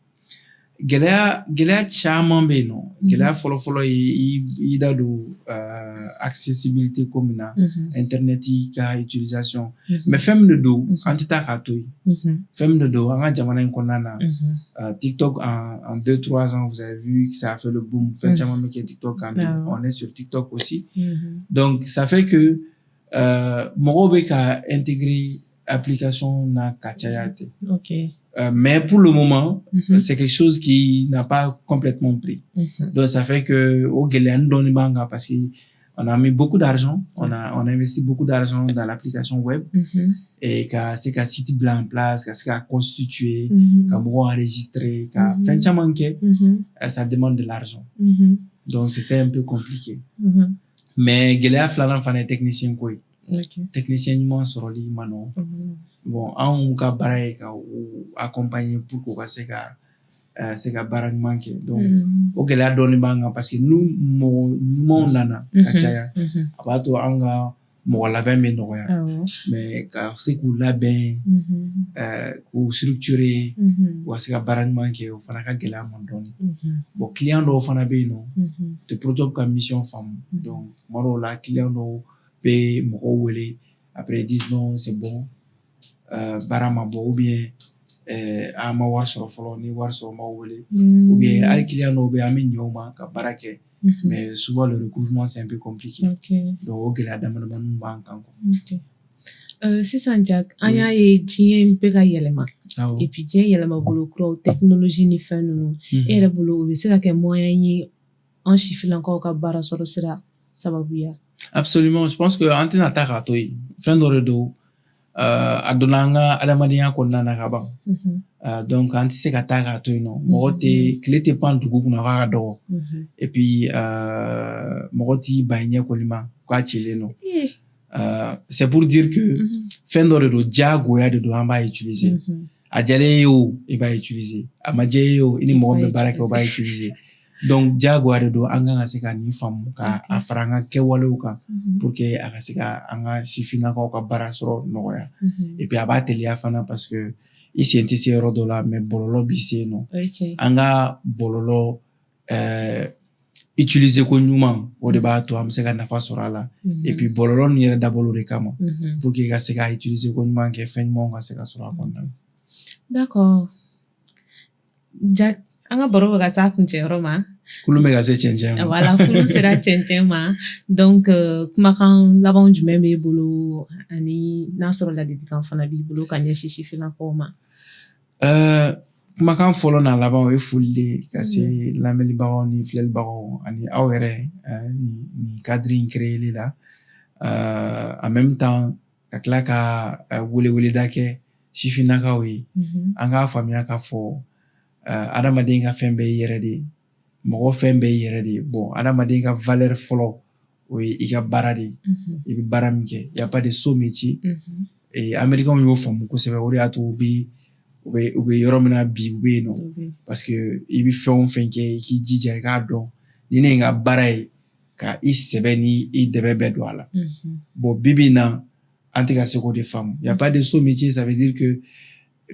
Gɛlɛya caman bɛ yen nɔ gɛlɛya fɔlɔ ye i da don accessibilité ko min na internet ka utilisation mais fɛn min de don an tɛ taa k'a to yen fɛn min de don an ka jamana in kɔnɔna na TikTok en 2-3 ans vous avez vu que ça a fait le boom fɛn caman bɛ kɛ TikTok kan on est sur TikTok aussi donc ça fait que mɔgɔw bɛ ka intégrer application na ka caya ten mais pour le moment c'est quelque chose qui n'a pas complètement pris donc ça fait que au gɛlɛya dɔɔni b'an kan parce que on a mis beaucoup d'argent on a investi beaucoup d'argent dans l'application web et ka se ka site bila en place ka se ka constituer ka mɔgɔw enregistrer ka fɛn caman kɛ ça demande de l'argent donc c'était un peu compliqué mais gɛlɛya filanan fana ye technicien ko ye technicien ɲuman sɔrɔli ma nɔgɔn bon anw ka baara ye ka accompagner pour que ka se ka baara ɲuman kɛ donc o gɛlɛya dɔɔni b'an kan parce que n'u mɔgɔ ɲumanw nana ka caya a b'a to an ka mɔgɔ labɛn bɛ nɔgɔya mais ka se k'u labɛn k'u structurer u ka se ka baara ɲuman kɛ o fana ka gɛlɛya ma dɔɔni bon client dɔw fana bɛ yen nɔ te Projob ka mission faamu donc tuma dɔw la client dɔw bɛ mɔgɔw wele après ils disent non c'est bon baara ma bɔ ou bien an ma wari sɔrɔ fɔlɔ ni wari sɔrɔ m'aw wele ou bien hali client dɔw bɛ an bɛ ɲɛ u ma ka baara kɛ mais souvent le recouvrement c'est un peu compliqué. Donc au gɛlɛya damadama ninnu b'an kan quoi. Sisan Jack, an y'a ye diɲɛ bɛ ka yɛlɛma. Et puis diɲɛ yɛlɛma bolo kuraw technologie ni fɛn ninnu. E yɛrɛ bolo o bɛ se ka kɛ moyen ye an sifinnakaw ka baara sɔrɔ sira sababuya. Absolument, je pense que an tɛna taa k'a to yen. Fɛn dɔ de don a donna an ka adamadenya kɔnɔna na ka ban. Donc an tɛ se ka taa k'a to yen nɔ. Mɔgɔ tɛ tile tɛ pan dugu kunna k'a ka dɔgɔ. Et puis mɔgɔ t'i ban ɲɛ kɔni ma k'a cilen don. C'est pour dire que fɛn dɔ de don diyagoya de don an b'a utiliser. A diyalen ye o i b'a utiliser. A ma diya ye o i ni mɔgɔ min bɛ baara kɛ o b'a utiliser. Donc diyagoya de don an kan ka se ka nin faamu ka a fara an ka kɛwalew kan pour que a ka se ka an ka sifinnakaw ka baara sɔrɔ nɔgɔya. Et puis a b'a teliya fana parce que i sen tɛ se yɔrɔ dɔ la mais bɔlɔlɔ b'i se yen nɔ. An ka bɔlɔlɔ utiliser ko ɲuman o de b'a to an bɛ se ka nafa sɔrɔ a la. Et puis bɔlɔlɔ ninnu yɛrɛ dabɔla o de kama pour que i ka se ka utiliser ko ɲuman kɛ fɛn ɲumanw ka se ka sɔrɔ a kɔnɔna na. D'accord. Jack, an ka baro bɛ ka s'a kuncɛyɔrɔ ma. Kulun bɛ ka se cɛncɛn ma. Voilà, kulun sera cɛncɛn ma. Donc kumakan laban jumɛn b'e bolo ani n'a sɔrɔ ladilikan fana b'i bolo ka ɲɛsin sifinnakaw ma? Kumakan fɔlɔ n'a laban o ye foli de ka se lamɛnbagaw ni filɛlibagaw ani aw yɛrɛ ni cadre in créeli la. En même temps ka tila ka weleweleda kɛ sifinnakaw ye. An k'a faamuya k'a fɔ adamaden ka fɛn bɛɛ ye yɛrɛ de ye. Mɔgɔ fɛn bɛɛ ye yɛrɛ de ye. Bon adamaden ka valeur fɔlɔ o ye i ka baara de ye. I bɛ baara min kɛ. Y a pas de sot métier. Américains y'o faamu kosɛbɛ o de y'a to u bɛ yɔrɔ min na bi u bɛ yen nɔ. Parce que i bɛ fɛn o fɛn kɛ i k'i jija i k'a dɔn ni ne ye n ka baara ye ka i sɛbɛ ni i dɛbɛ bɛɛ don a la. Bon bibi in na an tɛ ka se k'o de faamu. Y a pas de sot métier, ça veut dire que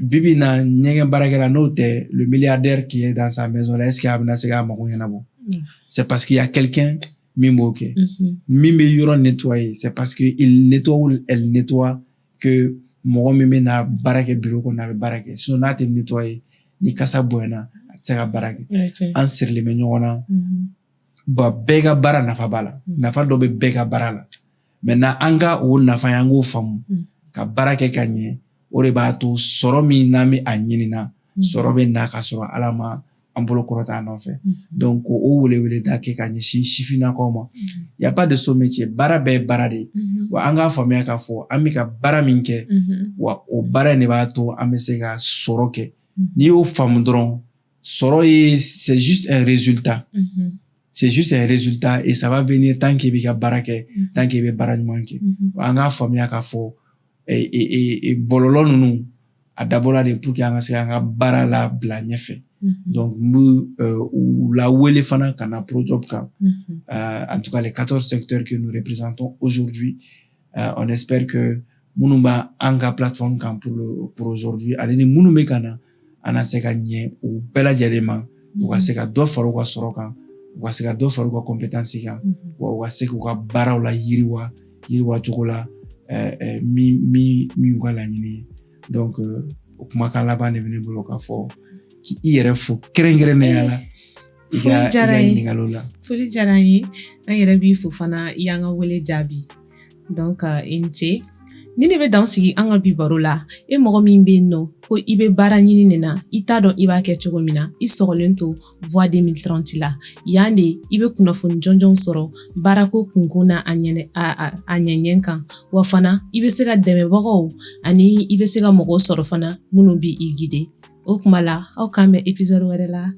bibi in na ɲɛgɛn baarakɛla n'o tɛ le milliardaire qui est dans sa maison là est-ce que a bɛna se k'a mago ɲɛnabɔ? C'est parce qu'il y a quelqu'un min b'o kɛ. Min bɛ yɔrɔ nettoyer c'est parce que il nettoie ou elle nettoie que mɔgɔ min bɛ na baara kɛ bureau kɔnɔ a bɛ baara kɛ. Sinon n'a tɛ nettoyer ni kasa bonyana a tɛ se ka baara kɛ. An sirilen bɛ ɲɔgɔn na. Bon bɛɛ ka baara nafa b'a la. Nafa dɔ bɛ bɛɛ ka baara la. Maintenant an ka o nafa ye an k'o faamu ka baara kɛ ka ɲɛ. O de b'a to sɔrɔ min n'an bɛ a ɲinina sɔrɔ bɛ na ka sɔrɔ Ala ma an bolo kɔrɔta a nɔfɛ. Donc o weleweleda kɛ ka ɲɛsin sifinnakaw ma. Y a pas de sot métier. Baara bɛɛ ye baara de ye. Wa an k'a faamuya k'a fɔ an bɛ ka baara min kɛ wa o baara in de b'a to an bɛ se ka sɔrɔ kɛ. N'i y'o faamu dɔrɔn sɔrɔ ye c'est juste un résultat. C'est juste un résultat et ça va venir tant qu'il bɛ ka baara kɛ tant qu'il bɛ baara ɲuman kɛ. Wa an k'a faamuya k'a fɔ bɔlɔlɔ ninnu a dabɔla de pour que an ka se k'an ka baara la bila ɲɛfɛ. Donc n bɛ u lawele fana ka na Projob kan. En tout cas les 14 secteurs que nous représentons aujourd'hui, on espère que minnu b'a an ka plateforme kan pour aujourd'hui ale ni minnu bɛ ka na an na se ka ɲɛ u bɛɛ lajɛlen ma u ka se ka dɔ fara u ka sɔrɔ kan u ka se ka dɔ fara u ka compétence kan wa u ka se k'u ka baaraw la yiriwa cogo la min y'u ka laɲini ye. Donc o kumakan laban de bɛ ne bolo k'a fɔ k'i yɛrɛ fo kɛrɛnkɛrɛnnenya la i ka ɲininkaliw la. Foli diyara an ye an yɛrɛ b'i fo fana i y'an ka wele jaabi. Donc i ni ce. Ni ne bɛ dan sigi an ka bi baro la e mɔgɔ min bɛ yen nɔ ko i bɛ baara ɲini nin na i t'a dɔn i b'a kɛ cogo min na i sɔgɔlen to Voix 2030 la yan de i bɛ kunnafoni jɔnjɔn sɔrɔ baarako kunkun na a ɲɛɲɛ kan wa fana i bɛ se ka dɛmɛbagaw ani i bɛ se ka mɔgɔw sɔrɔ fana minnu b'i guider. O kuma la aw k'an bɛn épisode wɛrɛ la.